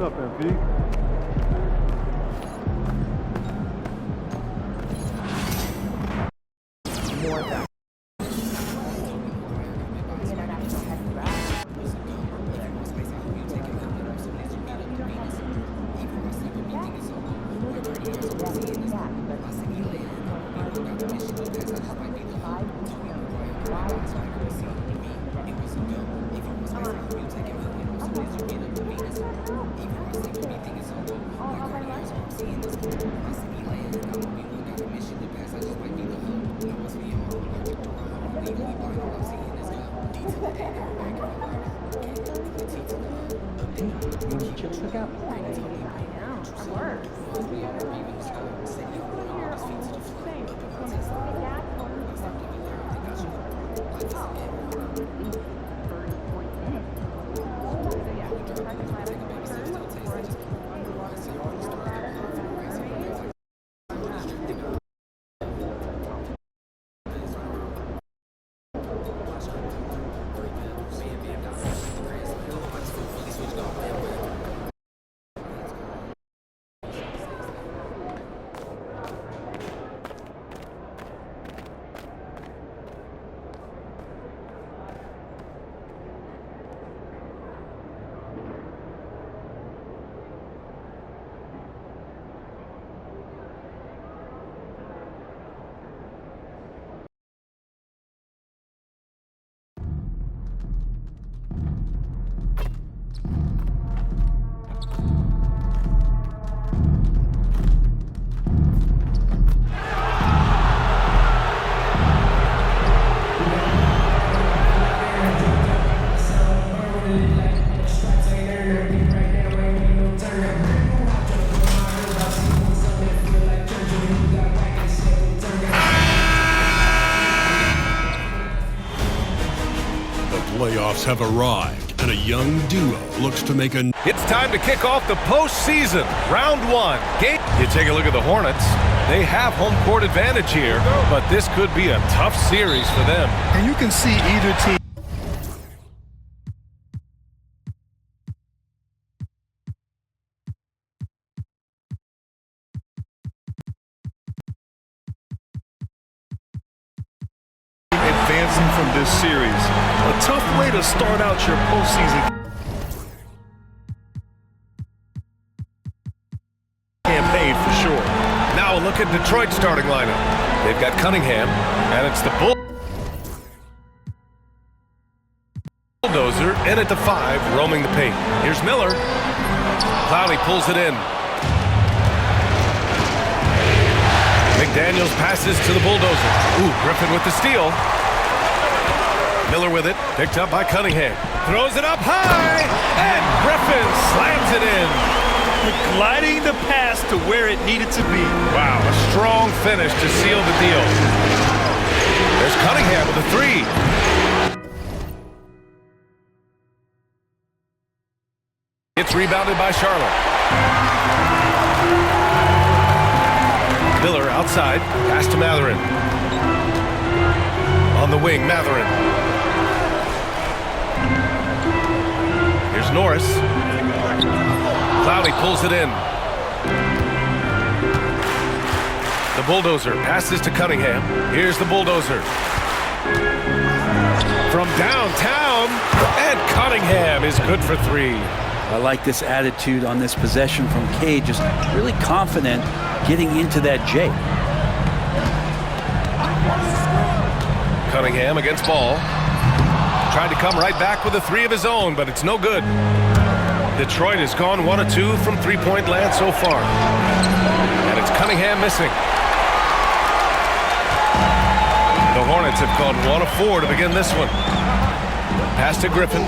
up, MP? Playoffs have arrived, and a young duo looks to make a... It's time to kick off the postseason, round one. You take a look at the Hornets. They have home court advantage here, but this could be a tough series for them. And you can see either team. Advancing from this series. A tough way to start out your postseason campaign for sure. Now look at Detroit's starting lineup. They've got Cunningham, and it's the Bulldozer in at the 5, roaming the paint. Here's Miller. Clowney pulls it in. McDaniels passes to the Bulldozer. Ooh, Griffin with the steal. Miller with it, picked up by Cunningham. Throws it up high, and Griffin slams it in. Gliding the pass to where it needed to be. Wow, a strong finish to seal the deal. There's Cunningham with a 3. It's rebounded by Charlotte. Miller outside, pass to Matherin. On the wing, Matherin. Here's Norris. Clowney pulls it in. The Bulldozer passes to Cunningham. Here's the Bulldozer. From downtown, and Cunningham is good for 3. I like this attitude on this possession from Cade, just really confident getting into that J. Cunningham against Ball. Tried to come right back with a 3 of his own, but it's no good. Detroit has gone 1 of 2 from three-point land so far. And it's Cunningham missing. The Hornets have gone 1 of 4 to begin this one. Pass to Griffin.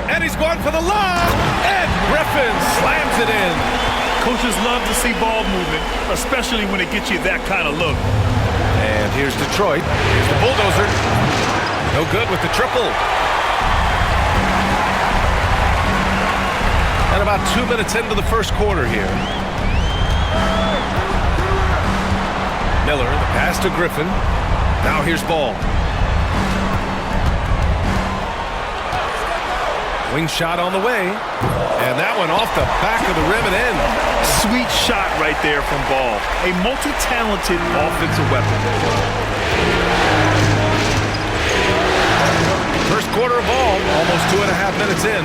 And he's going for the lob, and Griffin slams it in. Coaches love to see ball movement, especially when it gets you that kind of look. And here's Detroit. Here's the Bulldozer. No good with the triple. And about 2 minutes into the first quarter here. Miller, the pass to Griffin. Now here's Ball. Swing shot on the way. And that one off the back of the rim and in. Sweet shot right there from Ball. A multi-talented offensive weapon. First quarter of ball, almost 2.5 minutes in.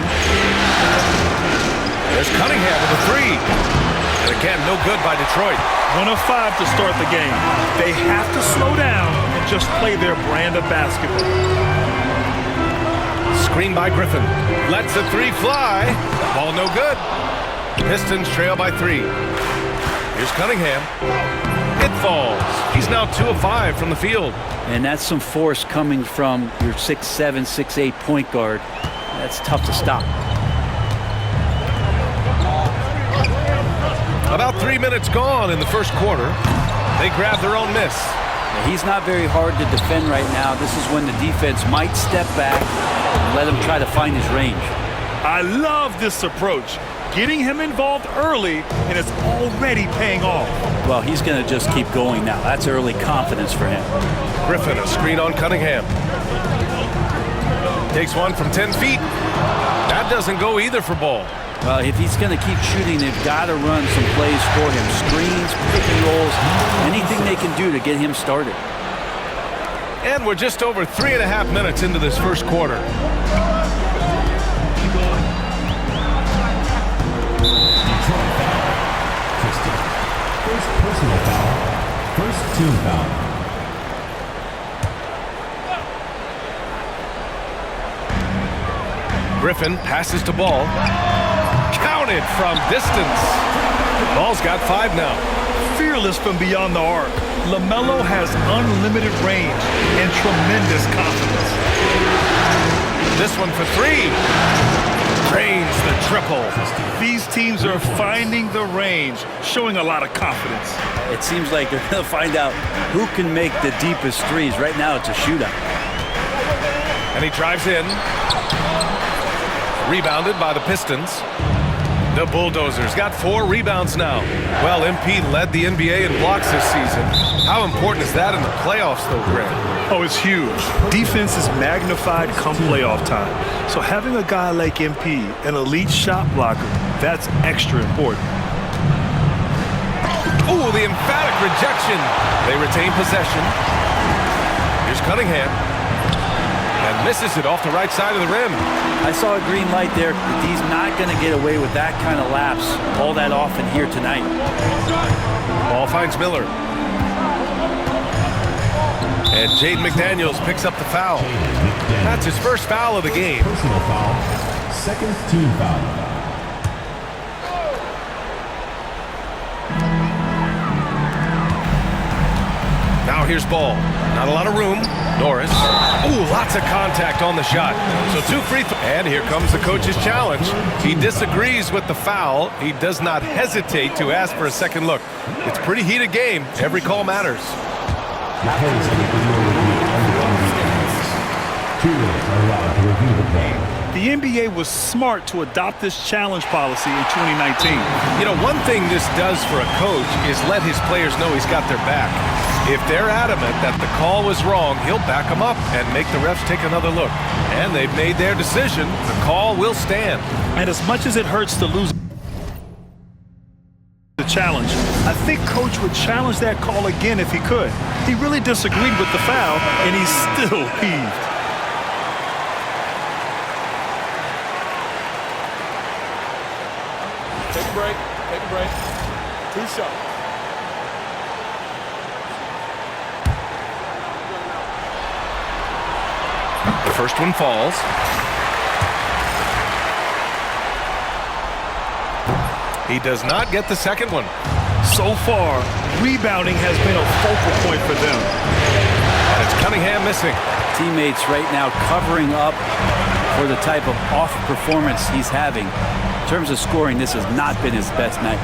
There's Cunningham with a three. And again, no good by Detroit. 1 of 5 to start the game. They have to slow down and just play their brand of basketball. Screen by Griffin. Lets the three fly. Ball no good. Pistons trail by 3. Here's Cunningham. It falls. He's now 2 of 5 from the field. And that's some force coming from your 6'7", 6'8" point guard. That's tough to stop. About 3 minutes gone in the first quarter. They grab their own miss. He's not very hard to defend right now. This is when the defense might step back and let him try to find his range. I love this approach. Getting him involved early, and it's already paying off. Well, he's going to just keep going now. That's early confidence for him. Griffin, a screen on Cunningham. Takes one from 10 feet. That doesn't go either for Ball. Well, if he's going to keep shooting, they've got to run some plays for him. Screens, pick and rolls, anything they can do to get him started. And we're just over 3.5 minutes into this first quarter. First personal foul. First team foul. Griffin passes to Ball. Counted from distance. Ball's got 5 now. Fearless from beyond the arc. LaMelo has unlimited range and tremendous confidence. This one for 3. Drains the triple. These teams are finding the range, showing a lot of confidence. It seems like they're going to find out who can make the deepest threes. Right now, it's a shootout. And he drives in. Rebounded by the Pistons. The Bulldozers got 4 rebounds now. Well, MP led the NBA in blocks this season. How important is that in the playoffs, though, Grant? Oh, it's huge. Defense is magnified come playoff time. So having a guy like MP, an elite shot blocker, that's extra important. Oh, the emphatic rejection. They retain possession. Here's Cunningham. And misses it off the right side of the rim. I saw a green light there. He's not going to get away with that kind of lapse all that often here tonight. Ball finds Miller. And Jaden McDaniels picks up the foul. That's his first foul of the game. Personal foul. Second team foul. Now here's Ball. Not a lot of room. Norris. Ooh, lots of contact on the shot. So 2 free throws. And here comes the coach's challenge. He disagrees with the foul. He does not hesitate to ask for a second look. It's a pretty heated game. Every call matters. The players can video review only on weekends. 2 minutes are allowed to review the play. The NBA was smart to adopt this challenge policy in 2019. You know, one thing this does for a coach is let his players know he's got their back. If they're adamant that the call was wrong, he'll back them up and make the refs take another look. And they've made their decision. The call will stand. And as much as it hurts to lose the challenge, I think Coach would challenge that call again if he could. He really disagreed with the foul, and he's still peeved. Take a break. Take a break. 2 shots. The first one falls. He does not get the second one. So far, rebounding has been a focal point for them. And it's Cunningham missing. Teammates right now covering up for the type of off performance he's having. In terms of scoring, this has not been his best night.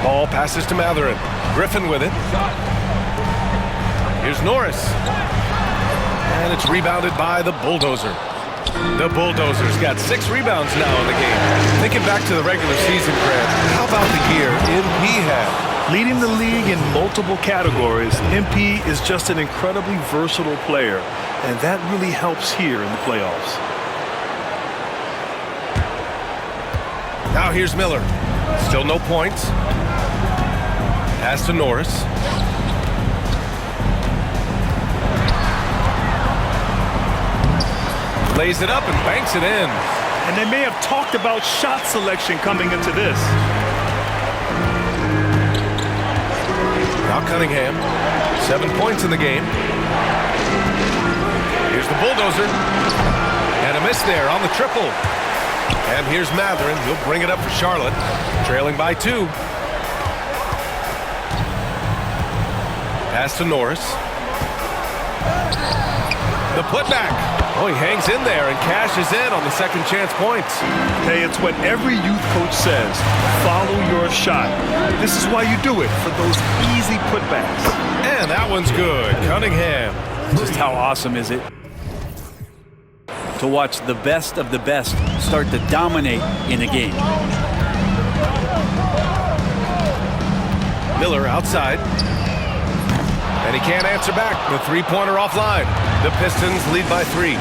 Ball passes to Matherin. Griffin with it. Here's Norris. And it's rebounded by the Bulldozer. The Bulldozers got 6 rebounds now in the game. Thinking back to the regular season, Grant, how about the year MP had? Leading the league in multiple categories, MP is just an incredibly versatile player, and that really helps here in the playoffs. Now here's Miller. Still no points. Pass to Norris. Lays it up and banks it in. And they may have talked about shot selection coming into this. Now Cunningham. 7 points in the game. Here's the bulldozer. And a miss there on the triple. And here's Matherin. He'll bring it up for Charlotte. Trailing by 2. Pass to Norris. The putback. Oh, he hangs in there and cashes in on the second chance points. Hey, it's what every youth coach says. Follow your shot. This is why you do it, for those easy putbacks. And that one's good. Cunningham. Just how awesome is it to watch the best of the best start to dominate in a game. Miller outside. And he can't answer back. The three-pointer offline. The Pistons lead by 3.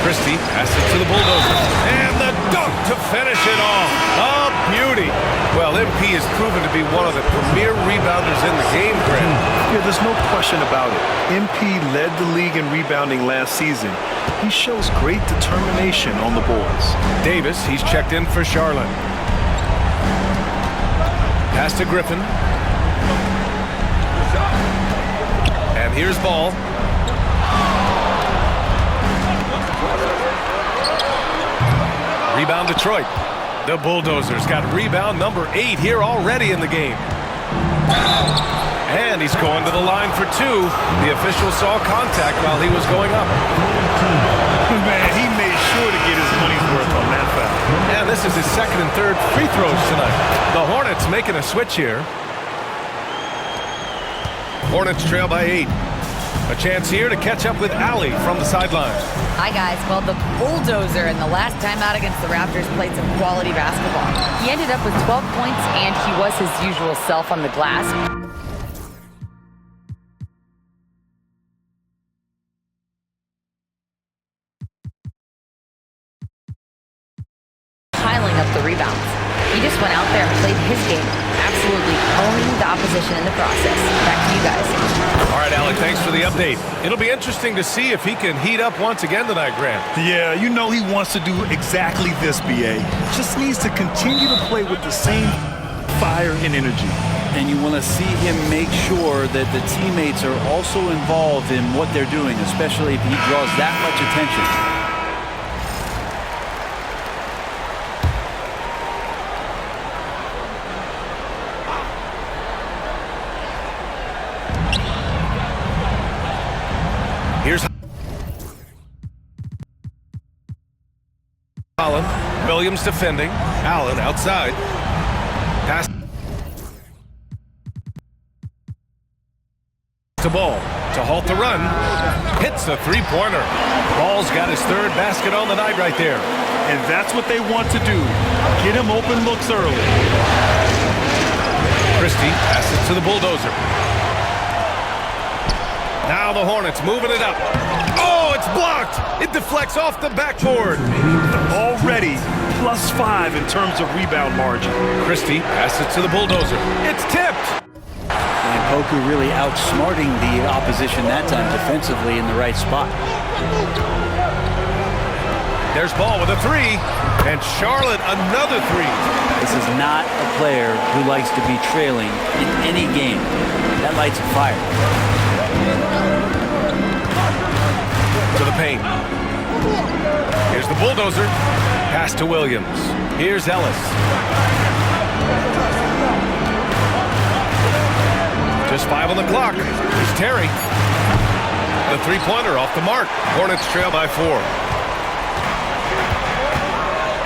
Christie passes it to the bulldozer. And the dunk to finish it off. A beauty. Well, MP has proven to be one of the premier rebounders in the game, Grant. Yeah, there's no question about it. MP led the league in rebounding last season. He shows great determination on the boards. Davis, he's checked in for Charlotte. Pass to Griffin. And here's Ball. Rebound Detroit. The Bulldozers got rebound number 8 here already in the game. And he's going to the line for 2. The official saw contact while he was going up. Man, he made sure to get his money's worth on that foul. And this is his second and third free throws tonight. The Hornets making a switch here. Hornets trail by 8. A chance here to catch up with Allie from the sideline. Hi, guys. Well, the bulldozer in the last time out against the Raptors played some quality basketball. He ended up with 12 points, and he was his usual self on the glass. Piling up the rebounds. He just went out there and played his game, absolutely owning the opposition in the process. Back to you guys. All right, Alec, thanks for the update. It'll be interesting to see if he can heat up once again tonight, Grant. Yeah, you know he wants to do exactly this, BA. Just needs to continue to play with the same fire and energy. And you want to see him make sure that the teammates are also involved in what they're doing, especially if he draws that much attention. Here's Allen. Williams defending. Allen outside. Pass to Ball to halt the run. Hits a three-pointer. Ball's got his third basket on the night right there. And that's what they want to do. Get him open looks early. Christie passes to the bulldozer. Now the Hornets moving it up. Oh, it's blocked. It deflects off the backboard. Already +5 in terms of rebound margin. Christie passes to the bulldozer. It's tipped. And Poku really outsmarting the opposition that time defensively in the right spot. There's Ball with a 3. And Charlotte another 3. This is not a player who likes to be trailing in any game. That lights a fire. To the paint. Here's the bulldozer. Pass to Williams. Here's Ellis. Just 5 on the clock. Here's Terry. The three-pointer off the mark. Hornets trail by 4.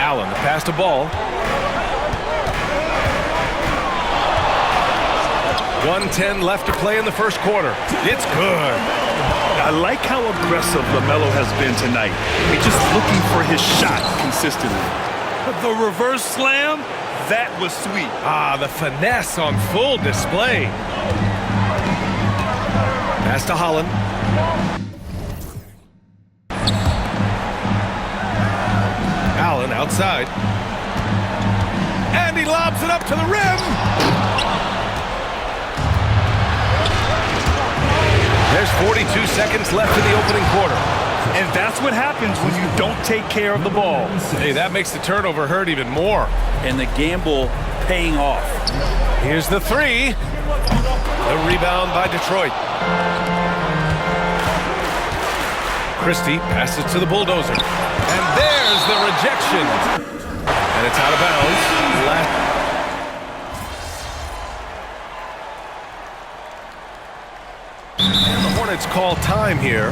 Allen, the pass to Ball. 1:10 left to play in the first quarter. It's good. I like how aggressive LaMelo has been tonight. He's just looking for his shot consistently. But the reverse slam, that was sweet. Ah, the finesse on full display. Pass to Holland. Allen outside. And he lobs it up to the rim. There's 42 seconds left in the opening quarter. And that's what happens when you don't take care of the ball. Hey, that makes the turnover hurt even more. And the gamble paying off. Here's the three. The rebound by Detroit. Christie passes to the bulldozer. And there's the rejection. And it's out of bounds. And the Hornets call time here.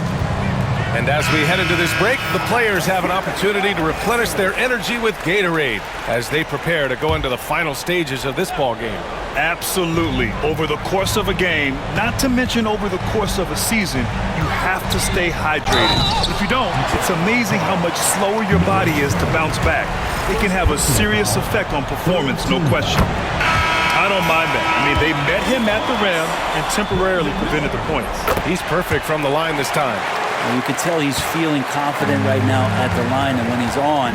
And as we head into this break, the players have an opportunity to replenish their energy with Gatorade as they prepare to go into the final stages of this ball game. Absolutely. Over the course of a game, not to mention over the course of a season, you have to stay hydrated. If you don't, it's amazing how much slower your body is to bounce back. It can have a serious effect on performance, no question. I don't mind that. I mean, they met him at the rim and temporarily prevented the points. He's perfect from the line this time. And you can tell he's feeling confident right now at the line, and when he's on,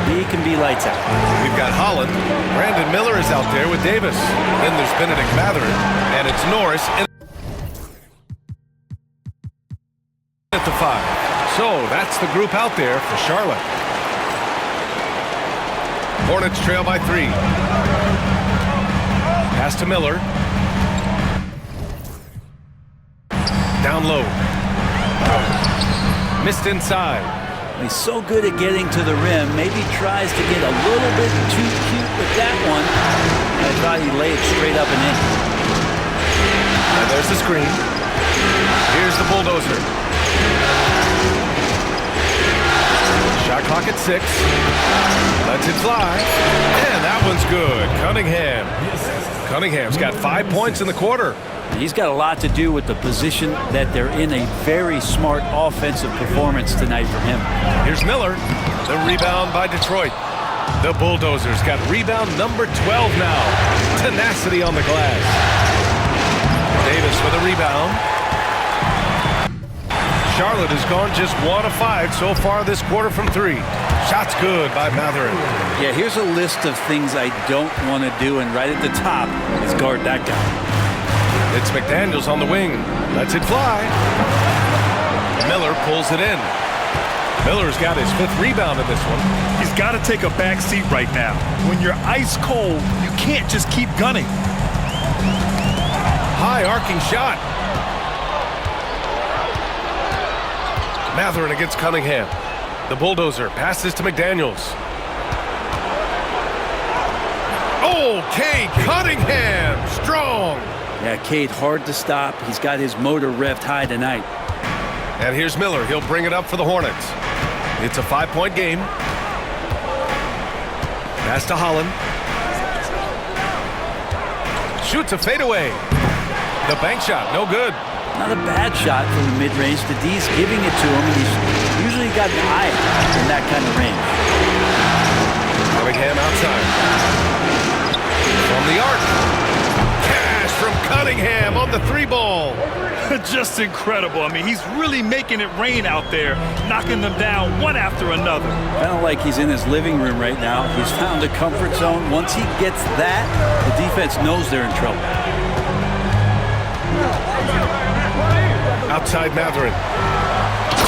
he can be lights out. We've got Holland. Brandon Miller is out there with Davis. Then there's Benedict Mathurin, and it's Norris at the 5. So that's the group out there for Charlotte. Hornets trail by 3. Pass to Miller. Down low. Missed inside. He's so good at getting to the rim. Maybe tries to get a little bit too cute with that one. I thought he'd lay it straight up and in. And there's the screen. Here's the bulldozer. Shot clock at 6. Lets it fly. And that one's good. Cunningham's got 5 points in the quarter. He's got a lot to do with the position that they're in. A very smart offensive performance tonight from him. Here's Miller. The rebound by Detroit. The Bulldozers got rebound number 12 now. Tenacity on the glass. Davis with a rebound. Charlotte has gone just 1 of 5 so far this quarter from 3. Shots good by Mathurin. Yeah, here's a list of things I don't want to do, and right at the top is guard that guy. It's McDaniels on the wing. Lets it fly. Miller pulls it in. Miller's got his 5th rebound in this one. He's got to take a back seat right now. When you're ice cold, you can't just keep gunning. High arcing shot. Mathurin against Cunningham. The bulldozer passes to McDaniels. Oh, Cade Cunningham, strong. Yeah, Cade, hard to stop. He's got his motor revved high tonight. And here's Miller. He'll bring it up for the Hornets. It's a 5-point game. Pass to Holland. Shoots a fadeaway. The bank shot, no good. Not a bad shot from the mid-range. The D's giving it to him, and he's usually got an eye in that kind of range. Cunningham outside. From the arc. Cash from Cunningham on the 3-ball. Just incredible. I mean, he's really making it rain out there, knocking them down one after another. Kind of like he's in his living room right now. He's found a comfort zone. Once he gets that, the defense knows they're in trouble. Outside Mathurin.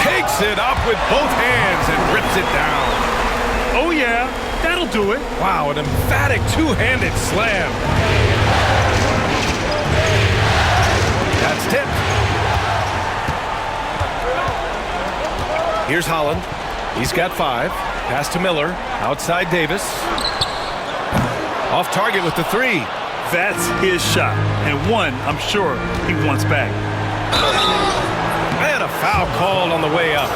Takes it up with both hands and rips it down. Oh, yeah. That'll do it. Wow, an emphatic two-handed slam. That's tipped. Here's Holland. He's got 5. Pass to Miller. Outside Davis. Off target with the 3. That's his shot. And one, I'm sure, he wants back. And a foul called on the way up.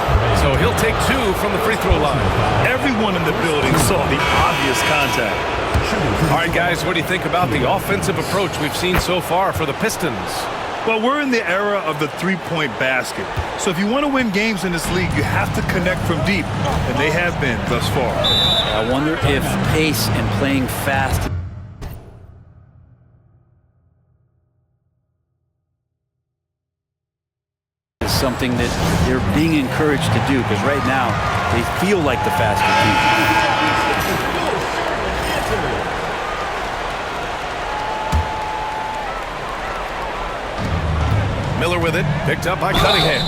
So he'll take 2 from the free throw line. Everyone in the building saw the obvious contact. All right, guys, what do you think about the offensive approach we've seen so far for the Pistons? Well, we're in the era of the three-point basket. So if you want to win games in this league, you have to connect from deep. And they have been thus far. I wonder if pace and playing fast is something that they're being encouraged to do, because right now they feel like the faster team. Miller with it. Picked up by Cunningham.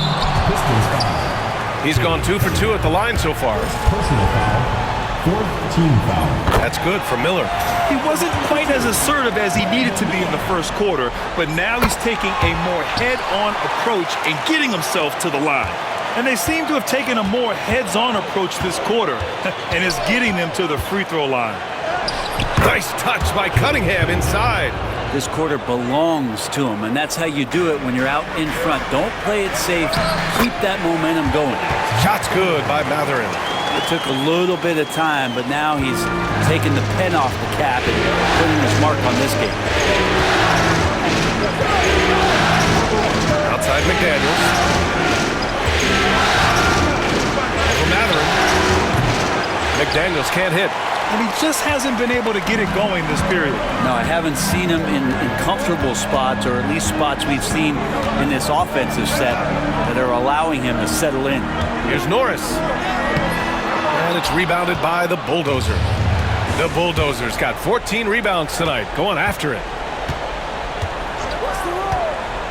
Pistons foul. He's gone 2 for 2 at the line so far. Personal foul. Fourth team foul. That's good for Miller. He wasn't quite as assertive as he needed to be in the first quarter, but now he's taking a more head-on approach and getting himself to the line. And they seem to have taken a more heads-on approach this quarter, and it's getting them to the free throw line. Nice touch by Cunningham inside. This quarter belongs to him, and that's how you do it when you're out in front. Don't play it safe. Keep that momentum going. Shot's good by Matherin. It took a little bit of time, but now he's taking the pen off the cap and putting his mark on this game. Outside McDaniels. Over Matherin. McDaniels can't hit. And he just hasn't been able to get it going this period. No, I haven't seen him in comfortable spots, or at least spots we've seen in this offensive set that are allowing him to settle in. Here's Norris. And it's rebounded by the Bulldozer. The Bulldozer's got 14 rebounds tonight, going after it.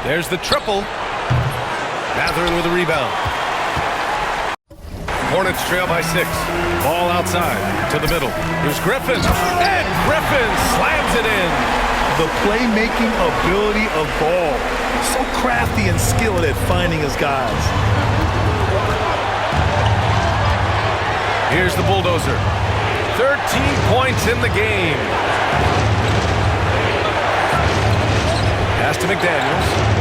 There's the triple. Matherin with a rebound. Hornets trail by 6. Ball outside to the middle. Here's Griffin. And Griffin slams it in. The playmaking ability of Ball. So crafty and skilled at finding his guys. Here's the Bulldozer. 13 points in the game. Pass to McDaniels.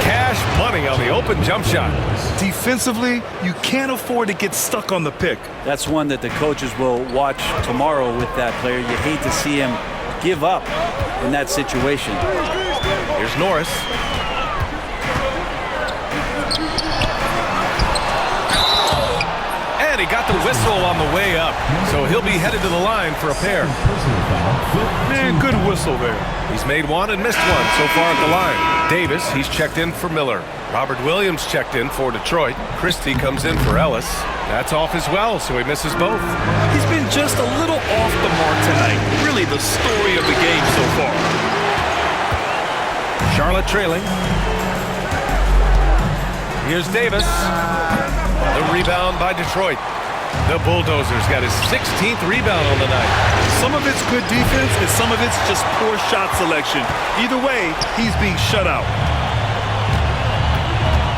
Cash money on the open jump shot. Defensively, you can't afford to get stuck on the pick. That's one that the coaches will watch tomorrow with that player. You hate to see him give up in that situation. Here's Norris. And he got the whistle on the way up, so he'll be headed to the line for a pair. Personal foul. Man, good whistle there. He's made one and missed one so far at the line. Davis, he's checked in for Miller. Robert Williams checked in for Detroit. Christie comes in for Ellis. That's off as well, so he misses both. He's been just a little off the mark tonight. Really the story of the game so far. Charlotte trailing. Here's Davis. The rebound by Detroit. The Bulldozer's got his 16th rebound on the night. Some of it's good defense and some of it's just poor shot selection. Either way, he's being shut out.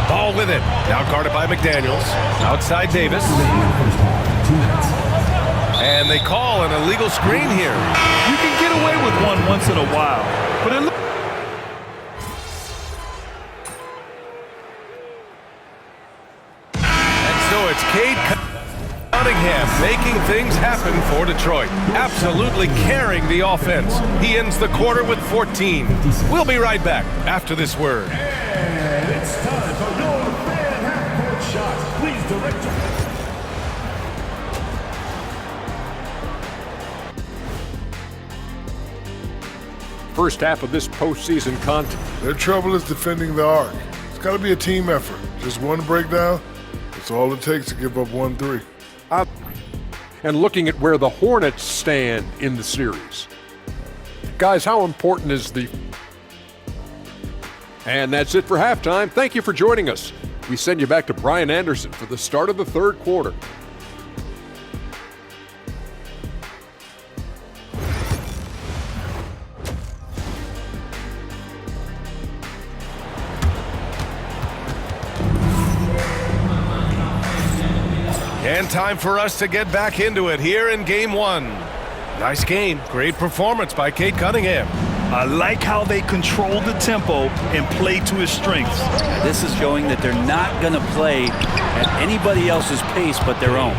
Ball with it. Now guarded by McDaniels. Outside Davis. And they call an illegal screen here. You can get away with one once in a while, but it So it's Cade Cunningham making things happen for Detroit. Absolutely carrying the offense. He ends the quarter with 14. We'll be right back after this word. And it's time for your fan half-court shots. Please direct your... First half of this postseason contest. Their trouble is defending the arc. It's got to be a team effort. Just one breakdown, it's all it takes to give up 1-3. And looking at where the Hornets stand in the series. Guys, how important is the... And that's it for halftime. Thank you for joining us. We send you back to Brian Anderson for the start of the third quarter. And time for us to get back into it here in game one. Nice game. Great performance by Cade Cunningham. I like how they control the tempo and play to his strengths. This is showing that they're not going to play at anybody else's pace but their own.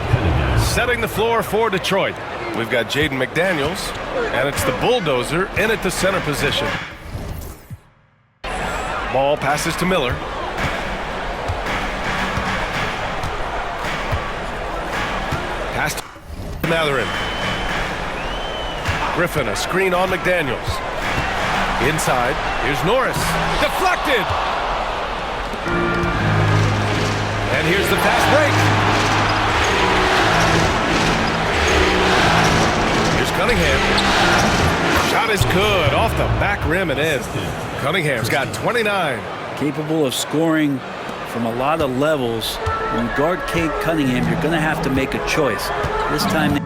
Setting the floor for Detroit. We've got Jaden McDaniels, and it's the Bulldozer in at the center position. Ball passes to Miller. Pass to Matherin. Griffin, a screen on McDaniels. Inside, here's Norris. Deflected! And here's the fast break. Here's Cunningham. Shot is good. Off the back rim and in. Cunningham's got 29. Capable of scoring from a lot of levels. When you guard Cade Cunningham, you're going to have to make a choice. This time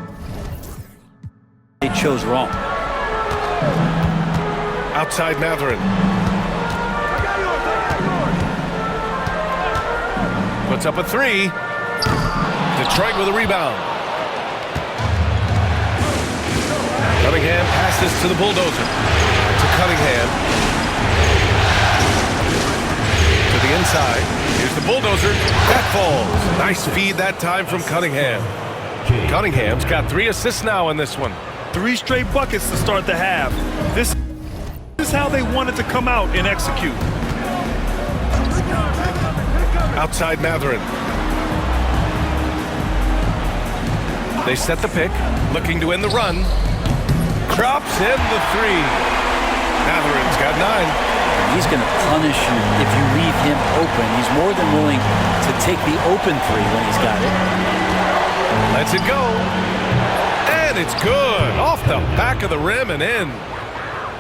they chose wrong. Outside Matherin. Puts up a three. Detroit with a rebound. Cunningham passes to the bulldozer. To Cunningham. To the inside. Here's the bulldozer. That falls. Nice feed that time from Cunningham. Cunningham's got 3 assists now in this one. 3 straight buckets to start the half. This is how they wanted to come out and execute. Outside Matherin. They set the pick, looking to end the run. Drops in the 3. Matherin's got 9. He's going to punish you if you leave him open. He's more than willing to take the open 3 when he's got it. Lets it go. And it's good. Off the back of the rim and in.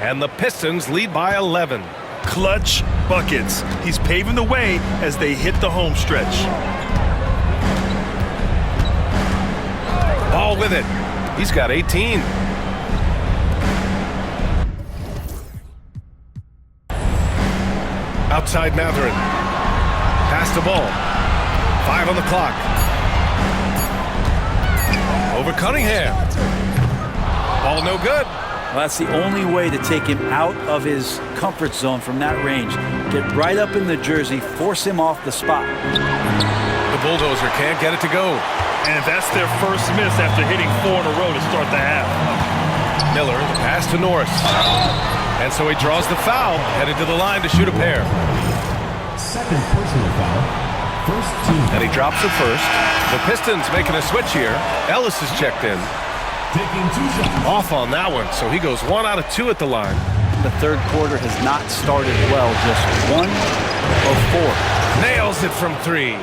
And the Pistons lead by 11. Clutch buckets. He's paving the way as they hit the home stretch. Ball with it. He's got 18. Outside Matherin. Pass the ball. 5 on the clock. Over Cunningham. Ball no good. Well, that's the only way to take him out of his comfort zone from that range. Get right up in the jersey, force him off the spot. The bulldozer can't get it to go. And that's their first miss after hitting 4 in a row to start the half. Miller, the pass to Norris. And so he draws the foul, headed to the line to shoot a pair. Second personal foul. First team. And he drops it first. The Pistons making a switch here. Ellis is checked in. Taking 2 shots. Off on that one, so he goes 1 out of 2 at the line. The third quarter has not started well, just 1 of 4. Nails it from 3.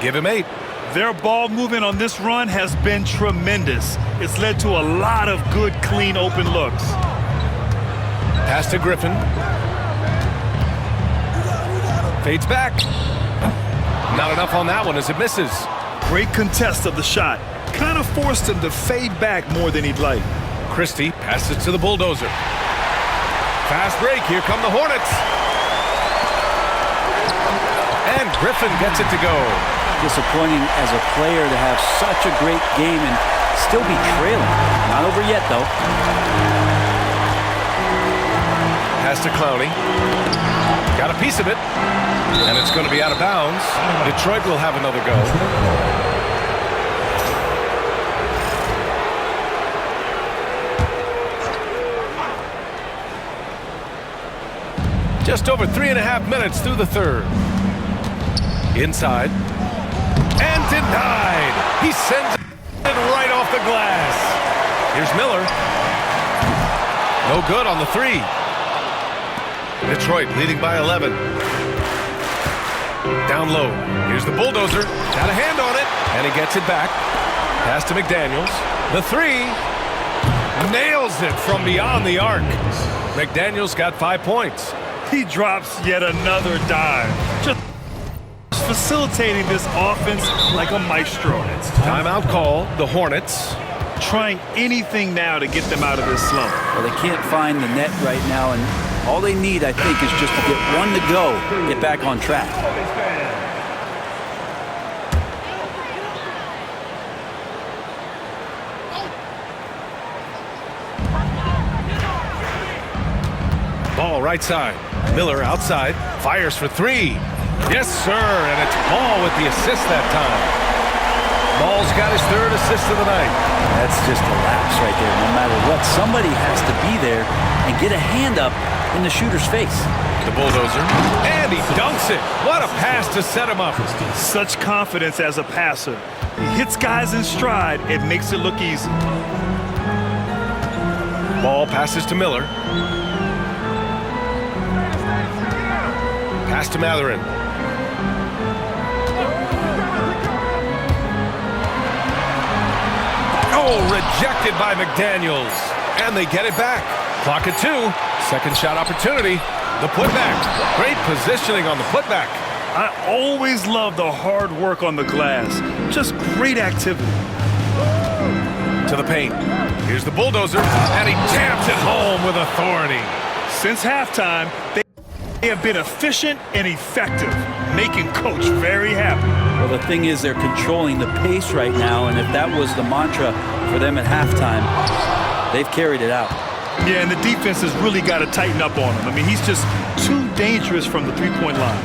Give him 8. Their ball movement on this run has been tremendous. It's led to a lot of good, clean, open looks. Pass to Griffin. Fades back. Not enough on that one as it misses. Great contest of the shot. Kind of forced him to fade back more than he'd like. Christie passes to the bulldozer. Fast break. Here come the Hornets. And Griffin gets it to go. Disappointing as a player to have such a great game and still be trailing. Not over yet, though. Pass to Clowney. Got a piece of it. And it's going to be out of bounds. Detroit will have another go. Just over 3.5 minutes through the third. Inside. And denied. He sends it right off the glass. Here's Miller. No good on the 3. Detroit leading by 11. Down low. Here's the bulldozer. Got a hand on it. And he gets it back. Pass to McDaniels. The 3. Nails it from beyond the arc. McDaniels got 5 points. He drops yet another dime. Just facilitating this offense like a maestro. Timeout call. The Hornets. Trying anything now to get them out of this slump. Well, they can't find the net right now, and all they need, I think, is just to get 1 to go, get back on track. Ball right side. Miller outside. Fires for 3. Yes, sir. And it's Ball with the assist that time. Ball's got his 3rd assist of the night. That's just a lapse right there. No matter what, somebody has to be there and get a hand up in the shooter's face. The bulldozer. And he dunks it. What a pass to set him up. Such confidence as a passer. He hits guys in stride. It makes it look easy. Ball passes to Miller. Pass to Matherin. Oh, rejected by McDaniels. And they get it back. Clock at 2. Second shot opportunity. The putback. Great positioning on the putback. I always love the hard work on the glass. Just great activity. To the paint. Here's the bulldozer, and he jams it home with authority. Since halftime, they have been efficient and effective, making Coach very happy. Well, the thing is they're controlling the pace right now, and if that was the mantra for them at halftime, they've carried it out. Yeah, and the defense has really got to tighten up on him. I mean, he's just too dangerous from the three-point line.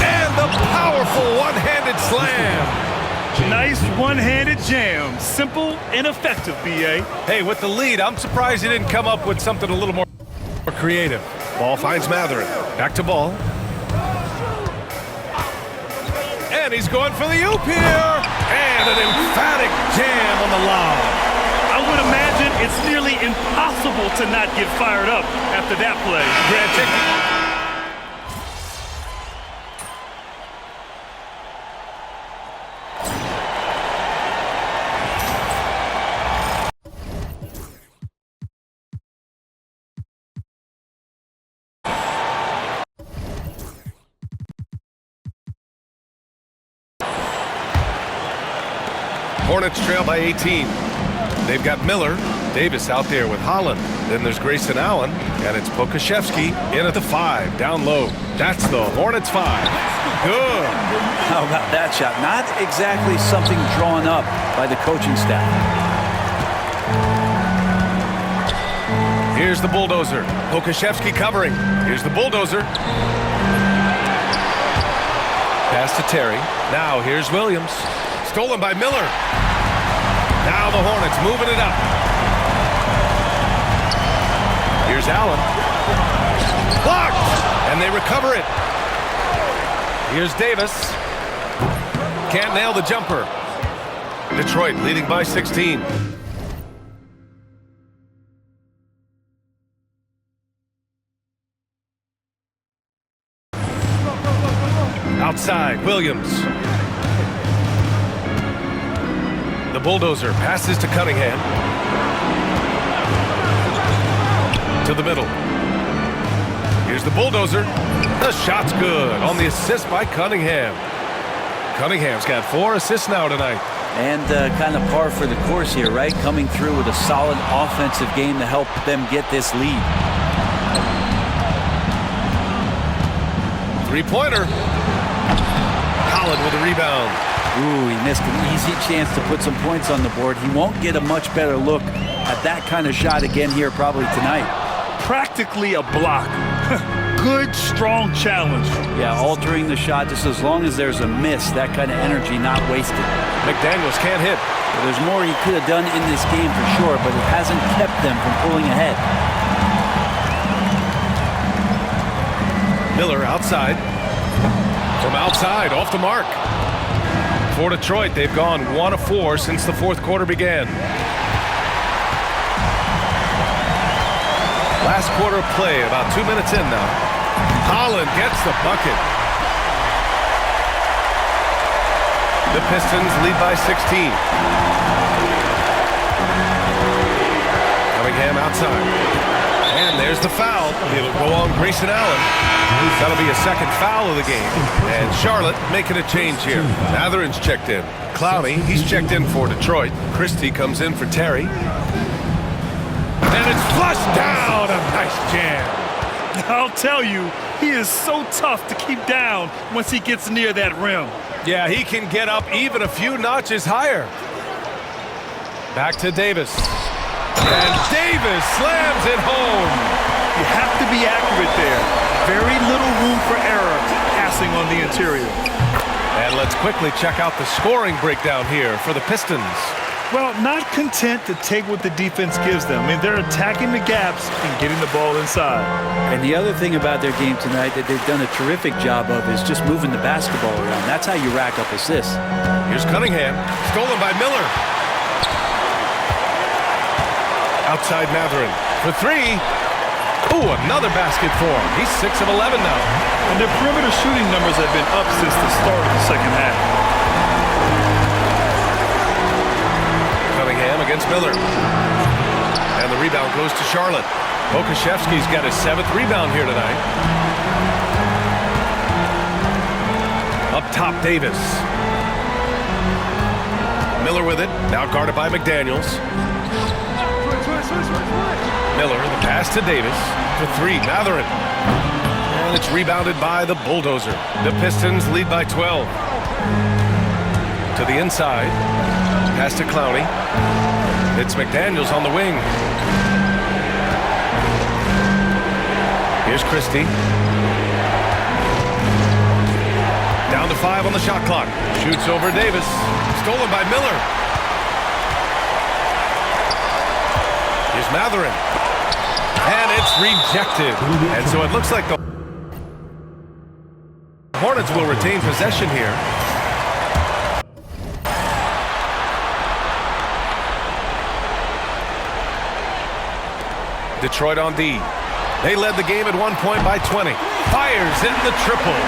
And the powerful one-handed slam. Nice one-handed jam. Simple and effective, B.A. Hey, with the lead, I'm surprised he didn't come up with something a little more creative. Ball finds Matherin. Back to Ball. And he's going for the oop here. And an emphatic jam on the lob. I would imagine it's nearly impossible to not get fired up after that play. Granted. Hornets trail by 18. They've got Miller, Davis out there with Holland. Then there's Grayson Allen, and it's Pokashevsky in at the 5, down low. That's the Hornets 5. Good. How about that shot? Not exactly something drawn up by the coaching staff. Here's the bulldozer. Pokashevsky covering. Here's the bulldozer. Pass to Terry. Now here's Williams. Stolen by Miller. Now the Hornets moving it up. Here's Allen. Blocked! And they recover it. Here's Davis. Can't nail the jumper. Detroit leading by 16. Outside, Williams. The bulldozer passes to Cunningham. To the middle. Here's the bulldozer. The shot's good on the assist by Cunningham. Cunningham's got 4 assists now tonight. And kind of par for the course here, right? Coming through with a solid offensive game to help them get this lead. Three-pointer. Holland with a rebound. Ooh, he missed an easy chance to put some points on the board. He won't get a much better look at that kind of shot again here probably tonight. Practically a block. Good, strong challenge. Yeah, altering the shot just as long as there's a miss, that kind of energy not wasted. McDaniels can't hit. Well, there's more he could have done in this game for sure, but it hasn't kept them from pulling ahead. Miller outside. From outside, off the mark. For Detroit, they've gone 1 of 4 since the fourth quarter began. Last quarter of play, about 2 minutes in now. Holland gets the bucket. The Pistons lead by 16. Cunningham outside. And there's the foul. It'll go on Grayson Allen. That'll be a second foul of the game. And Charlotte making a change here. Matherin's checked in. Clowney, he's checked in for Detroit. Christie comes in for Terry. And it's flushed down. A nice jam. I'll tell you, he is so tough to keep down once he gets near that rim. Yeah, he can get up even a few notches higher. Back to Davis. And Davis slams it home. You have to be accurate there. Very little room for error passing on the interior. And let's quickly check out the scoring breakdown here for the Pistons. Well, not content to take what the defense gives them. I mean, they're attacking the gaps and getting the ball inside. And the other thing about their game tonight that they've done a terrific job of is just moving the basketball around. That's how you rack up assists. Here's Cunningham, stolen by Miller. Outside Matherin for 3. Ooh, another basket for him. He's 6 of 11 now. And their perimeter shooting numbers have been up since the start of the second half. Cunningham against Miller. And the rebound goes to Charlotte. Pokashevsky's got his 7th rebound here tonight. Up top, Davis. Miller with it, now guarded by McDaniels. Miller, the pass to Davis. For 3, Matherin. And it's rebounded by the Bulldozer. The Pistons lead by 12. To the inside. Pass to Clowney. It's McDaniels on the wing. Here's Christie. Down to 5 on the shot clock. Shoots over Davis. Stolen by Miller. Here's Matherin. And it's rejected. And so it looks like the Hornets will retain possession here. Detroit on D. They led the game at one point by 20. Fires in the triple.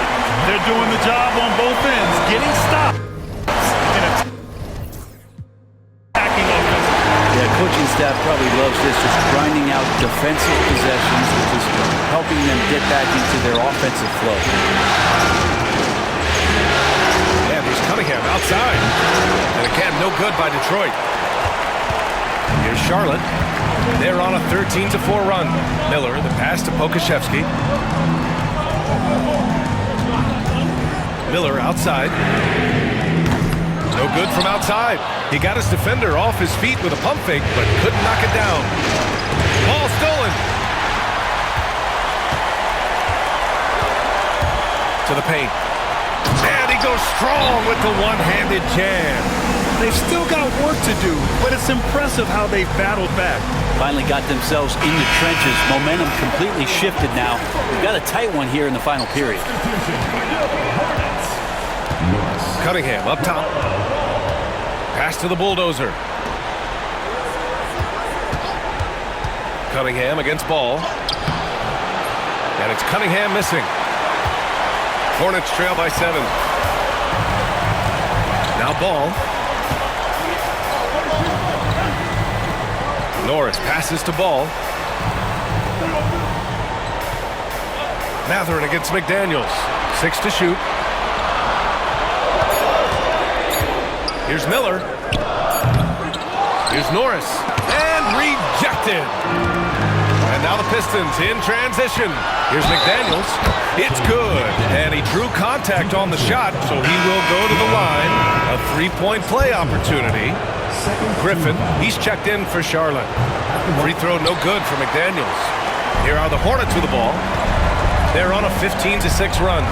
They're doing the job on both ends, getting stopped. Coaching staff probably loves this, just grinding out defensive possessions, which is helping them get back into their offensive flow. Yeah, there's Cunningham outside. And again, no good by Detroit. Here's Charlotte. They're on a 13-4 run. Miller, the pass to Pokashevsky. Miller outside. No good from outside. He got his defender off his feet with a pump fake, but couldn't knock it down. Ball stolen. To the paint. And he goes strong with the one-handed jam. They've still got work to do, but it's impressive how they've battled back. Finally got themselves in the trenches. Momentum completely shifted now. We've got a tight one here in the final period. Cunningham up top. Pass to the Bulldozer. Cunningham against Ball. And it's Cunningham missing. Hornets trail by 7. Now Ball. Norris passes to Ball. Matherin against McDaniels. 6 to shoot. Here's Miller. Here's Norris. And rejected. And now the Pistons in transition. Here's McDaniels. It's good. And he drew contact on the shot, so he will go to the line. A 3-point play opportunity. Griffin, he's checked in for Charlotte. Free throw no good for McDaniels. Here are the Hornets with the ball. They're on a 15-6 run.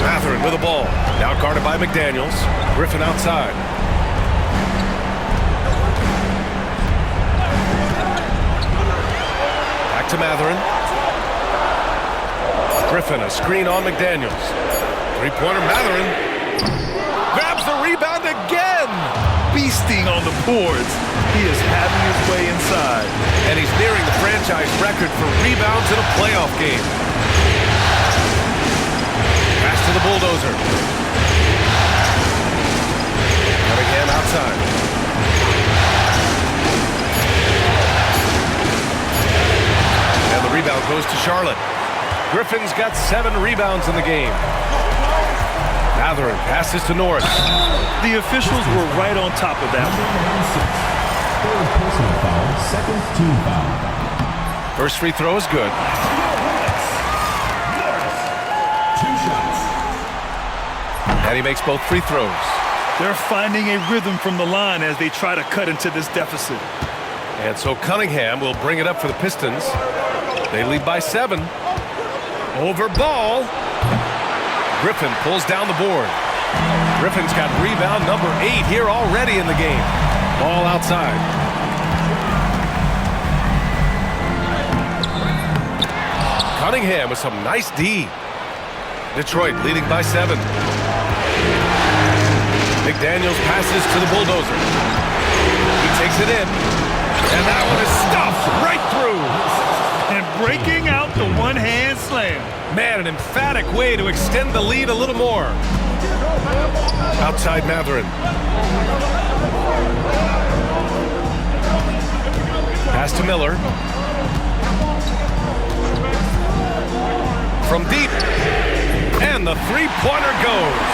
Matherin with the ball. Now guarded by McDaniels. Griffin outside. Back to Matherin. Griffin, a screen on McDaniels. Three-pointer Matherin. Grabs the rebound again. Feasting on the boards. He is having his way inside. And he's nearing the franchise record for rebounds in a playoff game. Pass to the Bulldozer. Cunningham outside. And the rebound goes to Charlotte. Griffin's got 7 rebounds in the game. Matherin passes to Norris. The officials were right on top of that one. Third personal foul, second team foul. First free throw is good. Norris. 2 shots. And he makes both free throws. They're finding a rhythm from the line as they try to cut into this deficit. And so Cunningham will bring it up for the Pistons. They lead by 7. Over Ball. Griffin pulls down the board. Griffin's got rebound number 8 here already in the game. Ball outside. Cunningham with some nice D. Detroit leading by 7. McDaniels passes to the Bulldozer. He takes it in. And that one is stuffed right through. And breaking out the one-hand slam. Man, an emphatic way to extend the lead a little more. Outside Matherin. Pass to Miller. From deep. And the three-pointer goes.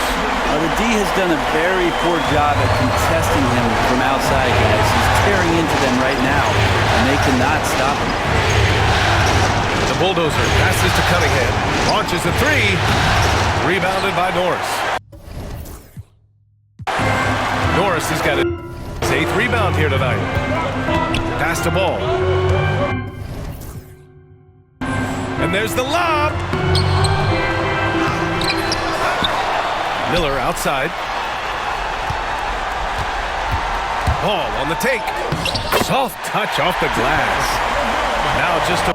The D has done a very poor job at contesting him from outside, guys. He's tearing into them right now, and they cannot stop him. The bulldozer passes to Cunningham. Launches a three. Rebounded by Norris. Norris has got his 8th rebound here tonight. Pass to Ball. And there's the lob. Miller outside. Ball on the take. Soft touch off the glass. Now just a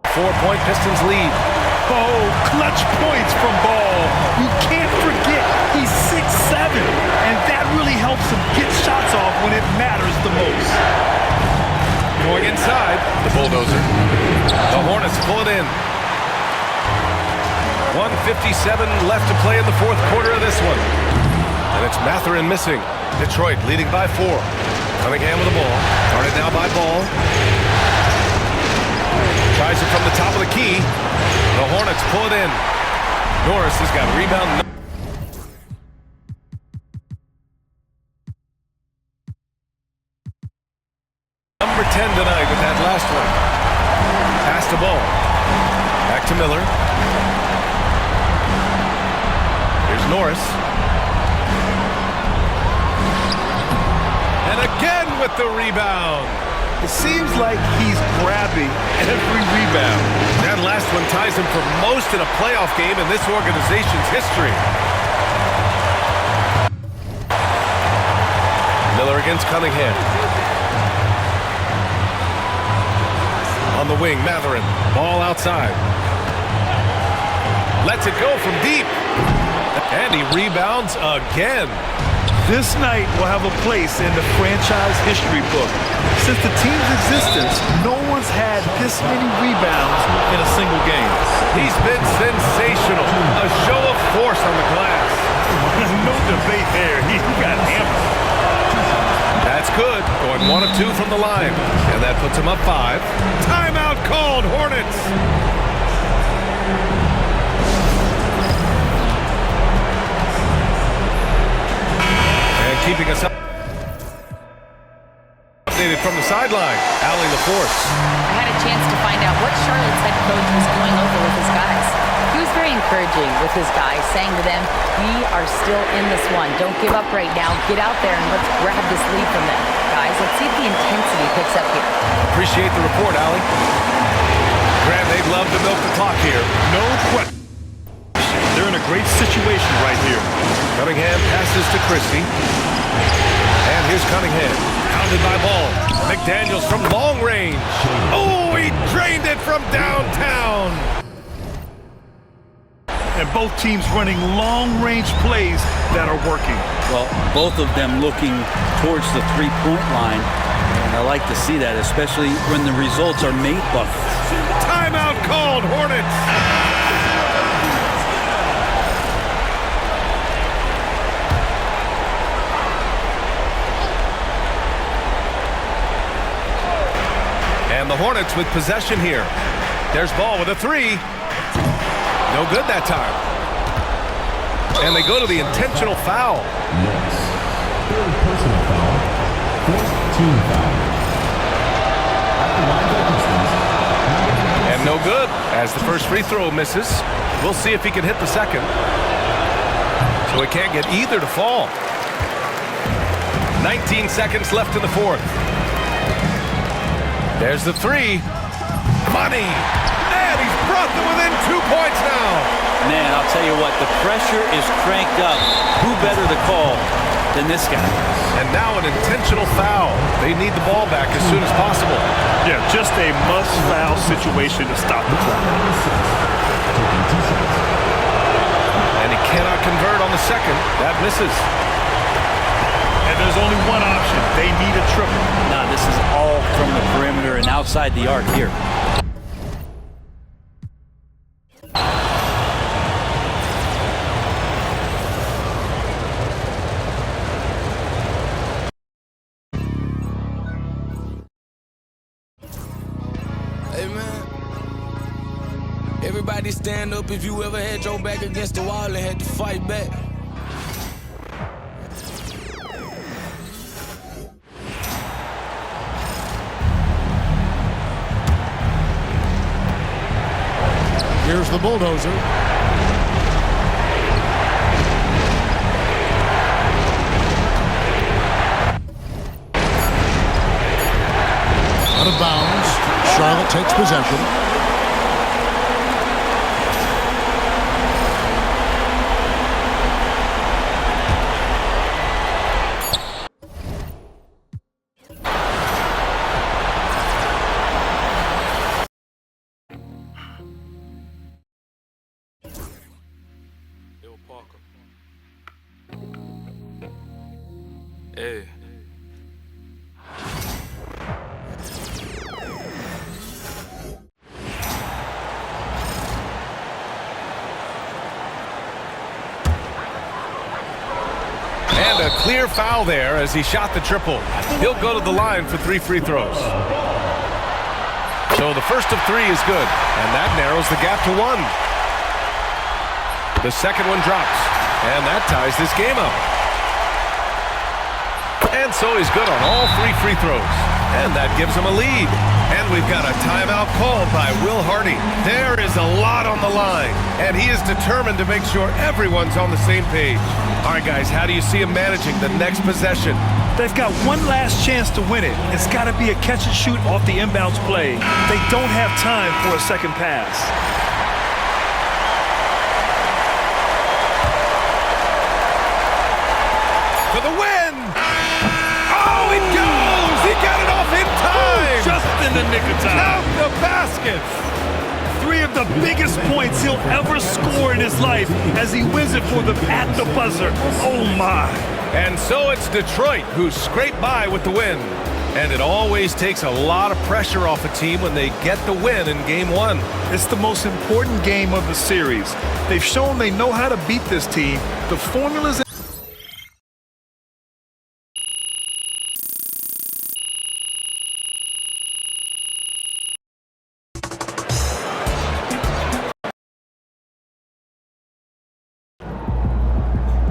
4-point Pistons lead. Oh, clutch points from Ball. You can't forget he's 6'7", and that really helps him get shots off when it matters the most. Going inside, the bulldozer. The Hornets pull it in. 1:57 left to play in the 4th quarter of this one. And it's Mathurin missing. Detroit leading by 4. Cunningham with the ball. Guarded now by Ball. Tries it from the top of the key. The Hornets pull it in. Norris has got a rebound. Number 10 tonight with that last one. Pass to Ball. Back to Miller. Here's Norris. And again with the rebound. It seems like he's grabbing every rebound. That last one ties him for most in a playoff game in this organization's history. Miller against Cunningham. On the wing, Mathurin. Ball outside. Lets it go from deep. And he rebounds again. This night will have a place in the franchise history book. Since the team's existence, no one's had this many rebounds in a single game. He's been sensational. A show of force on the glass. No debate there. He got hammered. That's good. Going 1 of 2 from the line. And that puts him up 5. Timeout called, Hornets. Keeping us up. Updated from the sideline. Allie LaForce. I had a chance to find out what Charlotte's head coach was going over with his guys. He was very encouraging with his guys, saying to them, we are still in this one. Don't give up right now. Get out there and let's grab this lead from them. Guys, let's see if the intensity picks up here. Appreciate the report, Allie. Grant, they'd love to milk the clock here. No question. They're in a great situation right here. Cunningham passes to Christie. And here's Cunningham. Pounded by Ball. McDaniels from long range. Oh, he drained it from downtown. And both teams running long-range plays that are working. Well, both of them looking towards the three-point line. And I like to see that, especially when the results are made buckets. Timeout called, Hornets. And the Hornets with possession here. There's Ball with a 3. No good that time. And they go to the intentional foul. Yes. 3rd personal foul. 4th team foul. At the line for Pistons. And no good as the first free throw misses. We'll see if he can hit the second. So he can't get either to fall. 19 seconds left in the 4th. There's the 3. Money. And he's brought them within 2 points now. Man, I'll tell you what, the pressure is cranked up. Who better to call than this guy? And now an intentional foul. They need the ball back as soon as possible. Yeah, just a must-foul situation to stop the clock. And he cannot convert on the second. That misses. And there's only one option. They need a triple. Nah, this is all from the perimeter and outside the arc here. Everybody stand up if you ever had your back against the wall and had to fight back. Here's the bulldozer. Out of bounds. Charlotte takes possession. Hey. And a clear foul there as he shot the triple. He'll go to the line for 3 free throws. So the first of 3 is good, and that narrows the gap to 1. The second one drops, and that ties this game up. And so he's good on all 3 free throws, and that gives him a lead. And we've got a timeout called by Will Hardy. There is a lot on the line, and he is determined to make sure everyone's on the same page. All right, guys, how do you see him managing the next possession? They've got one last chance to win it. It's got to be a catch and shoot off the inbounds play. They don't have time for a second pass. For the win! Oh, it goes! He got it off in time! Just in the nick of time. Count the baskets! 3 of the biggest points he'll ever score in his life as he wins it for them at the buzzer. Oh, my. And so it's Detroit who scraped by with the win. And it always takes a lot of pressure off a team when they get the win in Game 1. It's the most important game of the series. They've shown they know how to beat this team. The formula's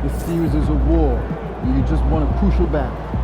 This series is a war. You just won a crucial battle.